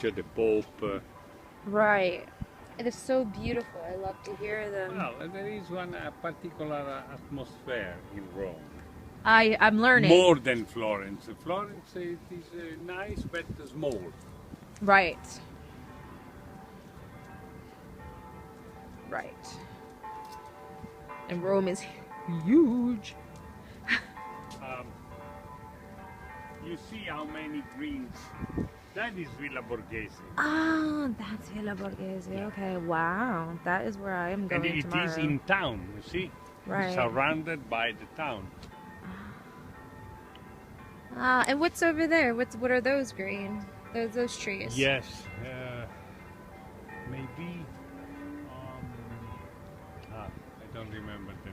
the Pope. Right. It is so beautiful. I love to hear them. Well, there is one particular atmosphere in Rome. I'm learning. More than Florence. Florence it is nice but small. Right. Right. And Rome is huge. Um, you see how many greens. That is Villa Borghese. Ah, that's Villa Borghese. Yeah. Okay, wow. That is where I am And going it tomorrow. is in town, you see? Right. Surrounded by the town. Ah, and what's over there? What are those green? Those trees? Yes, maybe. I don't remember the